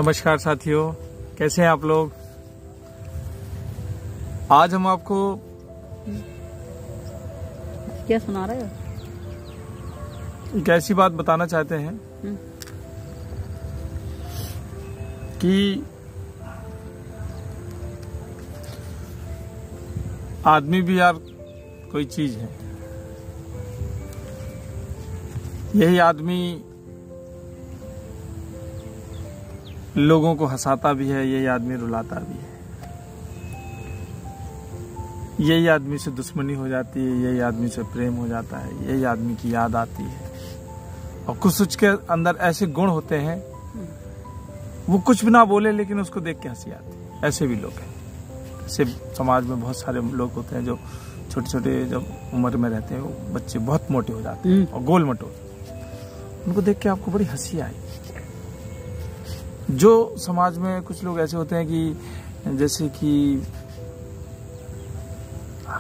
नमस्कार साथियों, कैसे हैं आप लोग। आज हम आपको क्या सुना रहे हो? एक ऐसी बात बताना चाहते हैं कि आदमी भी यार कोई चीज है। यही आदमी लोगों को हंसाता भी है, यही आदमी रुलाता भी है। यही आदमी से दुश्मनी हो जाती है, यही आदमी से प्रेम हो जाता है, यही आदमी की याद आती है। और कुछ उसके अंदर ऐसे गुण होते हैं, वो कुछ भी ना बोले लेकिन उसको देख के हंसी आती है। ऐसे भी लोग हैं। ऐसे समाज में बहुत सारे लोग होते हैं जो छोटे छोटे जब उम्र में रहते हैं, वो बच्चे बहुत मोटे हो जाते हैं और गोल मटोल, उनको देख के आपको बड़ी हंसी आई। जो समाज में कुछ लोग ऐसे होते हैं कि जैसे कि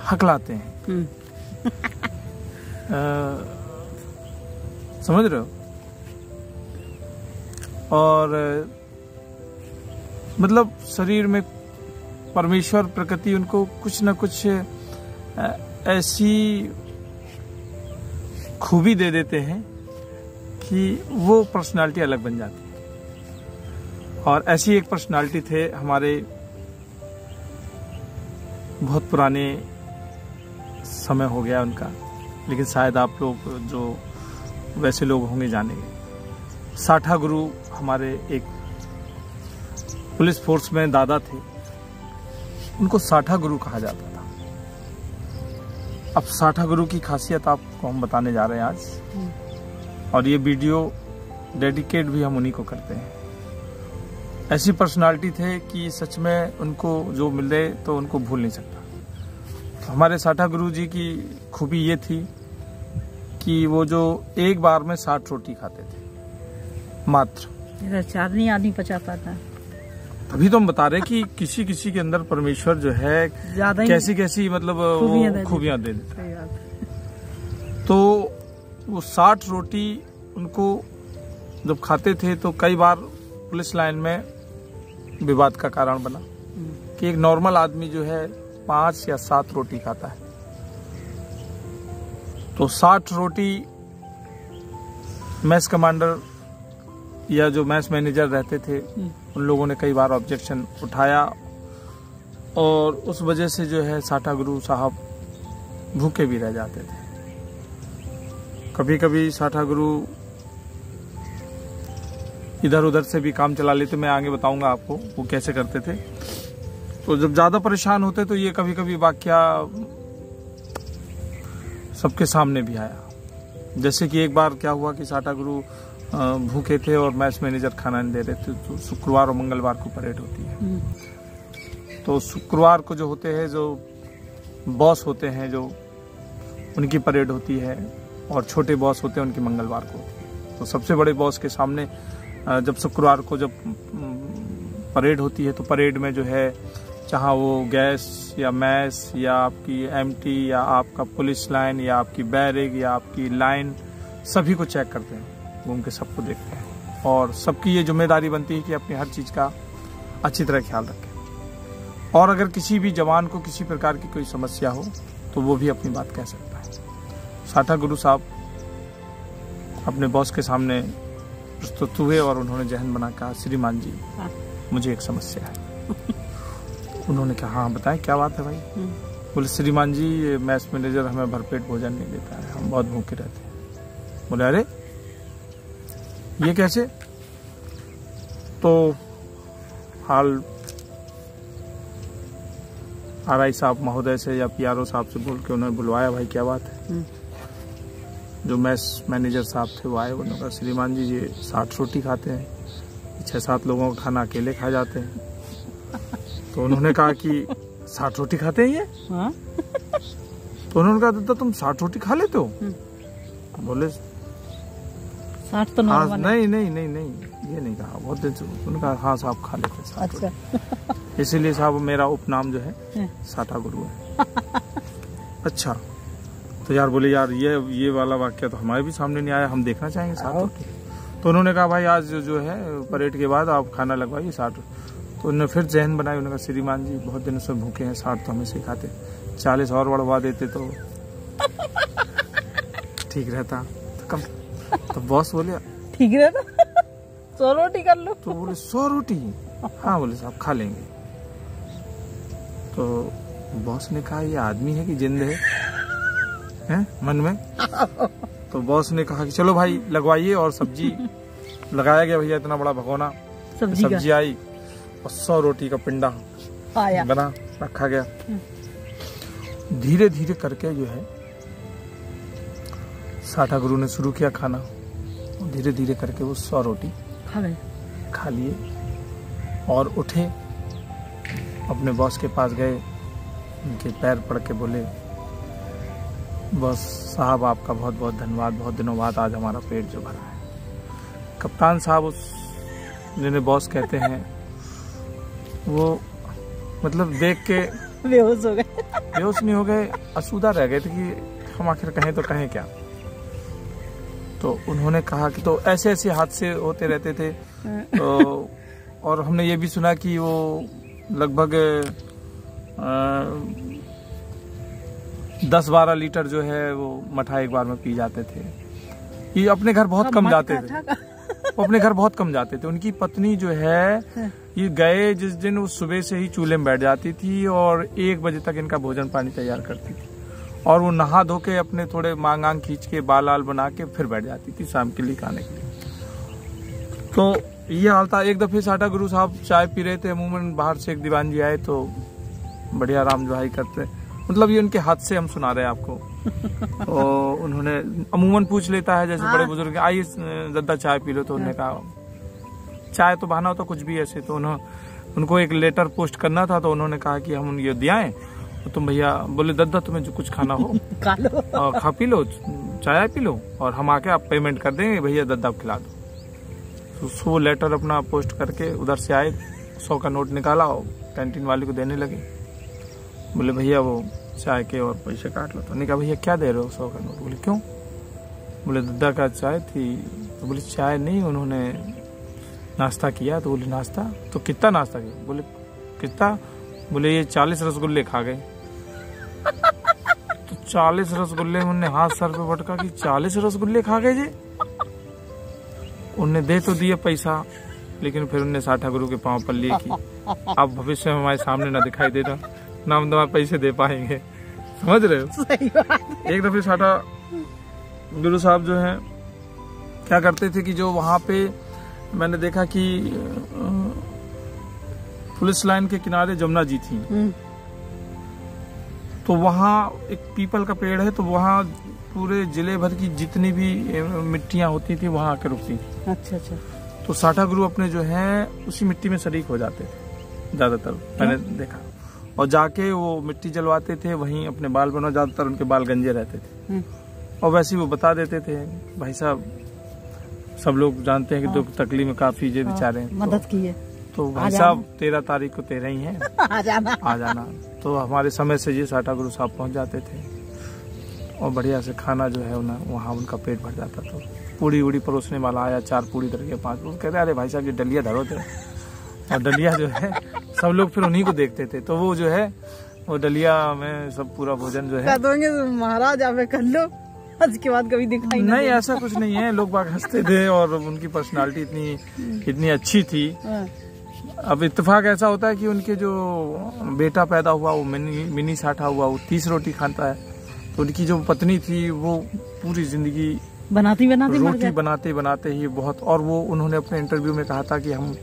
हकलाते हैं समझ रहे हो, और मतलब शरीर में परमेश्वर प्रकृति उनको कुछ न कुछ ऐसी खूबी दे देते हैं कि वो पर्सनालिटी अलग बन जाती है। और ऐसी एक पर्सनालिटी थे हमारे, बहुत पुराने समय हो गया उनका, लेकिन शायद आप लोग जो वैसे लोग होंगे जानेंगे। साठा गुरु हमारे एक पुलिस फोर्स में दादा थे, उनको साठा गुरु कहा जाता था। अब साठा गुरु की खासियत आपको हम बताने जा रहे हैं आज, और ये वीडियो डेडिकेट भी हम उन्हीं को करते हैं। ऐसी पर्सनालिटी थे कि सच में उनको जो मिले तो उनको भूल नहीं सकता। तो हमारे साठा गुरु जी की खूबी ये थी कि वो जो एक बार में 60 रोटी खाते थे मात्र। 4 नहीं आदमी पचा पाता। तभी तो हम बता रहे कि किसी किसी के अंदर परमेश्वर जो है कैसी कैसी मतलब खूबियां दे देता है। तो वो 60 रोटी उनको जब खाते थे तो कई बार पुलिस लाइन में विवाद का कारण बना कि एक नॉर्मल आदमी जो है 5 या 7 रोटी खाता है, तो 60 रोटी मैस कमांडर या जो मैस मैनेजर रहते थे उन लोगों ने कई बार ऑब्जेक्शन उठाया, और उस वजह से जो है साठा गुरु साहब भूखे भी रह जाते थे। कभी कभी साठा गुरु इधर उधर से भी काम चला लेते। मैं आगे बताऊंगा आपको वो कैसे करते थे। तो जब ज्यादा परेशान होते तो ये कभी कभी वाकया सबके सामने भी आया। जैसे कि एक बार क्या हुआ कि साठा गुरु भूखे थे और मैच मैनेजर खाना नहीं दे रहे थे। तो शुक्रवार और मंगलवार को परेड होती है। तो शुक्रवार को जो होते हैं, जो बॉस होते हैं, जो उनकी परेड होती है, और छोटे बॉस होते हैं उनकी मंगलवार को होती है। तो सबसे बड़े बॉस के सामने जब शुक्रवार को जब परेड होती है, तो परेड में जो है चाहे वो गैस या मैस या आपकी एमटी या आपका पुलिस लाइन या आपकी बैरिक या आपकी लाइन, सभी को चेक करते हैं, घूम के सबको देखते हैं, और सबकी ये जिम्मेदारी बनती है कि अपनी हर चीज़ का अच्छी तरह ख्याल रखें। और अगर किसी भी जवान को किसी प्रकार की कोई समस्या हो तो वो भी अपनी बात कह सकता है। साठा गुरु साहब अपने बॉस के सामने प्रस्तुत हुए और उन्होंने जहन बना कहा, श्रीमान जी मुझे एक समस्या है। उन्होंने कहा हाँ बताएं क्या बात है भाई। बोले श्रीमान जी ये मैस मैनेजर हमें भरपेट भोजन नहीं देता है, हम बहुत भूखे रहते हैं। बोले अरे ये कैसे। तो हाल आरआई साहब महोदय से या पीआरओ साहब से बोल के उन्होंने बुलवाया, भाई क्या बात है। जो मैस मैनेजर साहब थे वो आए, उन्होंने कहा श्रीमान जी ये 60 रोटी खाते हैं, 6-7 लोगों का खाना अकेले खा जाते हैं। तो उन्होंने कहा कि 60 रोटी खाते हैं ये। तो उन्होंने कहा तो तुम 60 रोटी खा लेते हो। बोले 60 तो नॉर्मल है। नहीं नहीं नहीं नहीं ये नहीं कहा, बहुत दिन से। उन्होंने कहा हाँ साहब खा लेते 60 रोटी। इसीलिए साहब मेरा उपनाम जो है साठा गुरु है। अच्छा तो यार बोले यार ये वाला वाक्य तो हमारे भी सामने नहीं आया, हम देखना चाहेंगे साथ। तो उन्होंने कहा भाई आज जो है परेड के बाद आप खाना लगवाइए 60। तो उन्होंने फिर जहन बनाई, उन्होंने कहा श्रीमान जी बहुत दिनों से भूखे हैं, 60 तो हमें सिखाते, 40 और बढ़वा देते तो ठीक रहता। तो बॉस बोले ठीक रहता 100 रोटी कर लो। तो बोले 100 रोटी? हाँ बोले साहब खा लेंगे। तो बॉस ने कहा ये आदमी है कि जिंद है मन में। तो बॉस ने कहा कि चलो भाई लगवाइए, और सब्जी लगाया गया भैया, इतना बड़ा भगोना सब्जी आई और 100 रोटी का पिंडा आया बना रखा गया। धीरे धीरे करके जो है साठा गुरु ने शुरू किया खाना, धीरे धीरे करके वो 100 रोटी खा लिए और उठे, अपने बॉस के पास गए, उनके पैर पड़ के बोले बॉस साहब आपका बहुत बहुत धन्यवाद, बहुत दिनों बाद आज हमारा पेट जो भरा है। कप्तान साहब उस जिन्हें बॉस कहते हैं वो मतलब देख के बेहोश हो गए। बेहोश नहीं हो गए, असूदा रह गए थे कि हम आखिर कहें तो कहें क्या। तो उन्होंने कहा कि तो ऐसे ऐसे हादसे होते रहते थे। तो और हमने ये भी सुना कि वो लगभग 10-12 लीटर जो है वो मठा एक बार में पी जाते थे। ये अपने घर बहुत कम जाते थे, वो अपने घर बहुत कम जाते थे। उनकी पत्नी जो है ये गए जिस दिन वो सुबह से ही चूल्हे में बैठ जाती थी और 1 बजे तक इनका भोजन पानी तैयार करती थी, और वो नहा धो के अपने थोड़े मांग खींच के बाल आल बना के फिर बैठ जाती थी शाम के लिए खाने के लिए। तो ये हाल था। एक दफे साठा गुरु साहब चाय पी रहे थे, अमूमन बाहर से एक दीवान जी आए तो बढ़िया राम जोहाई करते, मतलब ये उनके हाथ से हम सुना रहे हैं आपको। तो उन्होंने अमूमन पूछ लेता है जैसे बड़े बुजुर्ग, आइए दद्दा चाय पी लो। तो उन्होंने कहा चाय तो बहाना होता कुछ भी ऐसे। तो उनको एक लेटर पोस्ट करना था, तो उन्होंने कहा कि हम ये दियाएं तो तुम भैया बोले दद्दा तुम्हें जो कुछ खाना हो खा लो और खा पी लो, चाय पी लो, और हम आके आप पेमेंट कर देंगे, भैया दद्दा खिला दो। तो वो लेटर अपना पोस्ट करके उधर से आए, 100 का नोट निकाला और कैंटीन वाले को देने लगे। बोले भैया वो चाय के और पैसे काट लो। तो नहीं कहा भैया क्या दे रहे हो 100 का नोट? बोले क्यों? बोले दद्दा का चाय थी। तो बोले चाय नहीं, उन्होंने नाश्ता किया। तो बोले नाश्ता? तो कितना नाश्ता किया? बोले कितना? बोले ये 40 रसगुल्ले खा गए। तो 40 रसगुल्ले उन्होंने हाथ सर पे पटका कि 40 रसगुल्ले खा गए जी। उनने दे तो दिए पैसा, लेकिन फिर उनने साठा गुरु के पांव पर लिए कि अब भविष्य में हमारे सामने ना दिखाई देना, ना हम तुम्हारे पैसे दे पाएंगे। समझ रहे हो? सही बात। एक दफे साठा गुरु साहब जो है क्या करते थे कि जो वहां पे मैंने देखा कि पुलिस लाइन के किनारे जमुना जी थी, तो वहाँ एक पीपल का पेड़ है, तो वहाँ पूरे जिले भर की जितनी भी मिट्टियां होती थी वहाँ आकर रुकती थी। अच्छा अच्छा। तो साठा गुरु अपने जो है उसी मिट्टी में शरीक हो जाते थे ज्यादातर, मैंने देखा, और जाके वो मिट्टी जलवाते थे, वहीं अपने बाल बना, ज्यादातर उनके बाल गंजे रहते थे, और वैसे ही वो बता देते थे भाई साहब सब लोग जानते हैं कि दुख तकलीफ में काफी जे बेचारे मदद की है, तो भाई साहब 13 तारीख को 13 ही है, आ जाना। तो हमारे समय से ये साठा गुरु साहब पहुंच जाते थे और बढ़िया से खाना जो है वहाँ उनका पेट भर जाता। तो पूड़ी उड़ी परोसने वाला आया, 4 पूड़ी धर के 5, वो कहते अरे भाई साहब ये डलिया धरो थे, और डलिया जो है सब लोग फिर उन्हीं को देखते थे, तो वो जो है वो डलिया में सब पूरा भोजन जो है महाराज आप कर लो, उसके बाद कभी दिखाई नहीं, ऐसा कुछ नहीं है। लोग बाग हंसते थे और उनकी पर्सनालिटी इतनी अच्छी थी। अब इत्तेफाक ऐसा होता है कि उनके जो बेटा पैदा हुआ वो मिनी साठा हुआ, वो 30 रोटी खाता है, तो उनकी जो पत्नी थी वो पूरी जिंदगी रोटी बनाते ही बहुत, और वो उन्होंने अपने इंटरव्यू में कहा था कि हम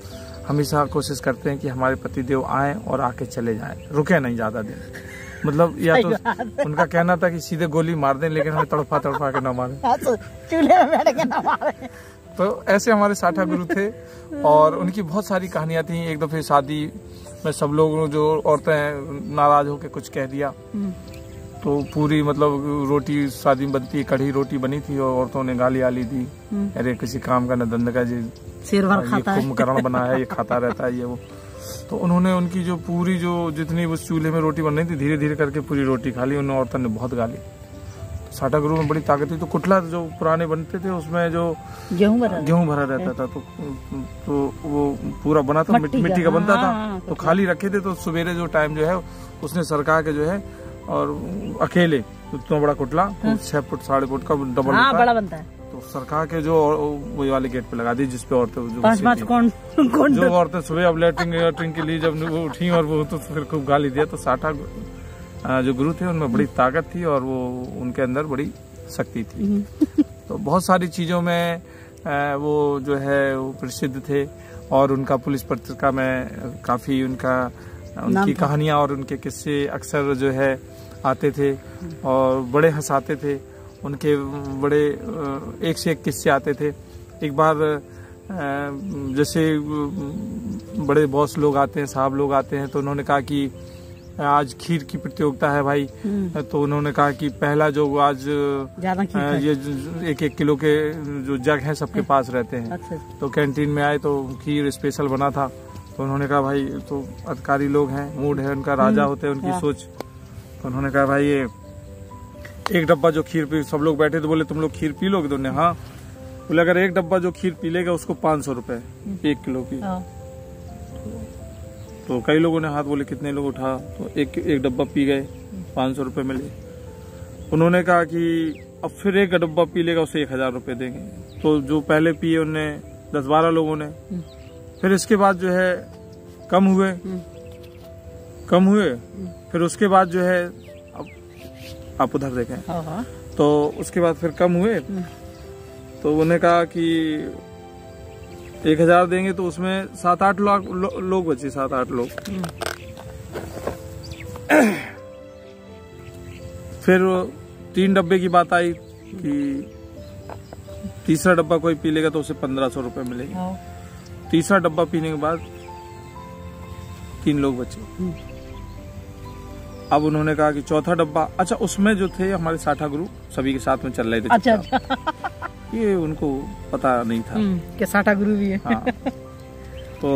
हमेशा कोशिश करते हैं कि हमारे पतिदेव आए और आके चले जाएं, रुके नहीं ज्यादा दिन। मतलब या तो उनका कहना था कि सीधे गोली मार दें, लेकिन हमें तड़पा के न मारें, चूल्हे में बैठ के न मारें। तो ऐसे हमारे साठा गुरु थे, और उनकी बहुत सारी कहानियां थी। एक दफे शादी में सब लोग जो औरतें नाराज होकर कुछ कह दिया, तो पूरी मतलब रोटी शादी में बनती, कढ़ी रोटी बनी थी और औरतों ने गाली आली दी, अरे किसी काम का न धंधा का जी, कुंभकर्ण बना है, ये खाता रहता है ये वो। तो उन्होंने उनकी जो पूरी जो जितनी उस चूल्हे में रोटी बन रही थी, धीरे धीरे करके पूरी रोटी खा ली। उन औरतों ने बहुत गाली। साठा गुरु में बड़ी ताकत थी। तो कुटला जो पुराने बनते थे उसमें जो गेहूं भरा रहता था, तो वो पूरा बना था, मिट्टी का बनता था। तो खाली रखे थे, तो सवेरे जो टाइम जो है उसने सरका के जो है और अकेले उतना बड़ा कुटला 6 फुट 6.5 फुट का डबल बड़ा बनता है, तो सरका के जो वही वाले गेट पे लगा दी, जिसपे औरतें जो औरतें सुबह अब लेटरिंग के लिए जब वो उठी और वो तो फिर खूब गाली दिया। तो साठा जो गुरु थे उनमें बड़ी ताकत थी और वो उनके अंदर बड़ी शक्ति थी। तो बहुत सारी चीजों में वो जो है वो प्रसिद्ध थे और उनका पुलिस पत्रिका में काफी उनकी कहानियां और उनके किस्से अक्सर जो है आते थे और बड़े हंसाते थे। उनके बड़े एक से एक किस्से आते थे। एक बार जैसे बड़े बॉस लोग आते हैं, साहब लोग आते हैं, तो उन्होंने कहा कि आज खीर की प्रतियोगिता है भाई। तो उन्होंने कहा कि पहला जो आज ये 1-1 किलो के जो जग हैं सबके पास रहते हैं। अच्छा। तो कैंटीन में आए तो खीर स्पेशल बना था। तो उन्होंने कहा भाई तो अधिकारी लोग हैं, मूड है उनका, राजा होते हैं उनकी सोच। तो उन्होंने कहा भाई ये एक डब्बा जो खीर पी, सब लोग बैठे तो बोले तुम लोग खीर पी लोगे? तो हाँ। बोले अगर एक डब्बा जो खीर पी लेगा उसको 500 रुपए 1 किलो की। तो कई लोगों ने हाथ बोले कितने लोग उठा, तो एक डब्बा पी गए, 500 रुपए मिले। उन्होंने कहा कि अब फिर एक डब्बा पी लेगा उसे 1000 रुपए देंगे। तो जो पहले पिए उनने 10-12 लोगों ने, फिर इसके बाद जो है कम हुए, फिर उसके बाद जो है आप उधर देखें, तो उसके बाद फिर कम हुए। तो उन्होंने कहा कि 1000 देंगे, तो उसमें 7-8 लोग बचे, 7-8 लोग। फिर 3 डब्बे की बात आई कि तीसरा डब्बा कोई पी लेगा तो उसे 1500 रुपए मिलेगा। तीसरा डब्बा पीने के बाद 3 लोग बचे। अब उन्होंने कहा कि चौथा डब्बा, अच्छा उसमें जो थे हमारे साठा गुरु सभी के साथ में चल रहे थे। अच्छा। ये उनको पता नहीं था कि साठा गुरु भी है। हाँ। तो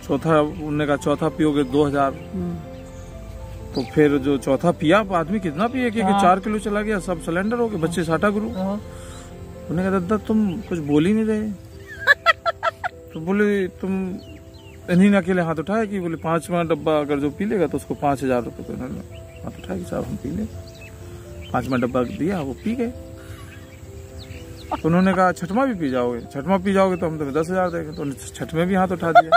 चौथा उन्होंने कहा चौथा पियोगे 2000। तो फिर जो चौथा पिया, आदमी कितना पिए कि 4 किलो चला गया, सब सिलेंडर हो गए, बच्चे साठा गुरु। उन्होंने कहा दादा तुम कुछ बोल ही नहीं रहे। तो बोले तुम इन्हीं ने अकेले हाथ उठाया कि बोले 5वां डब्बा अगर जो पी लेगा तो उसको 5000 रुपए। तो उन्होंने हाथ उठाया कि साहब हम पी ले। 5वां डब्बा दिया, वो पी गए। उन्होंने कहा 6वां भी पी जाओगे? 6वां पी जाओगे तो हम तुम्हें 10,000 देंगे। तो 6वें भी हाथ उठा दिया।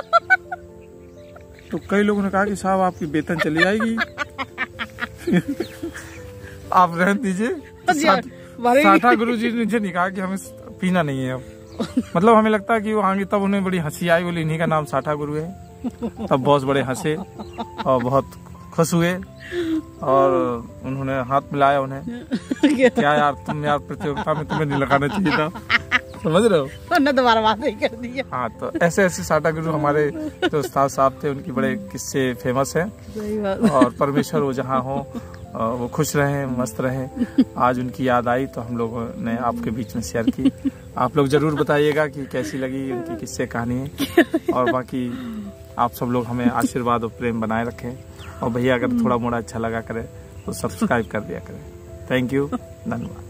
तो कई लोगों ने कहा कि साहब आपकी वेतन चली जाएगी, आप रहने दीजिए। साठा गुरु जी ने नहीं कहा कि हमें पीना नहीं है अब। मतलब हमें लगता है कि वो आगे, तब उन्हें बड़ी हंसी आई, बोली इन्हीं का नाम साठा गुरु है। तब बॉस बड़े हंसे और बहुत खुश हुए और उन्होंने हाथ मिलाया उन्हें। क्या यार तुम यार प्रतियोगिता में तुम्हें नहीं लगाना चाहिए था, समझ रहे हो? दोबारा बात नहीं कर दी। हाँ, तो ऐसे साठा गुरु हमारे जो उस्ताद साहब थे, उनकी बड़े किस्से फेमस हैं। और परमेश्वर वो जहाँ हो वो खुश रहें, मस्त रहें। आज उनकी याद आई तो हम लोगों ने आपके बीच में शेयर की। आप लोग जरूर बताइएगा कि कैसी लगी उनकी किस्से कहानी। और बाकी आप सब लोग हमें आशीर्वाद और प्रेम बनाए रखें। और भैया अगर थोड़ा मोड़ा अच्छा लगा करे तो सब्सक्राइब कर दिया करें। थैंक यू, धन्यवाद।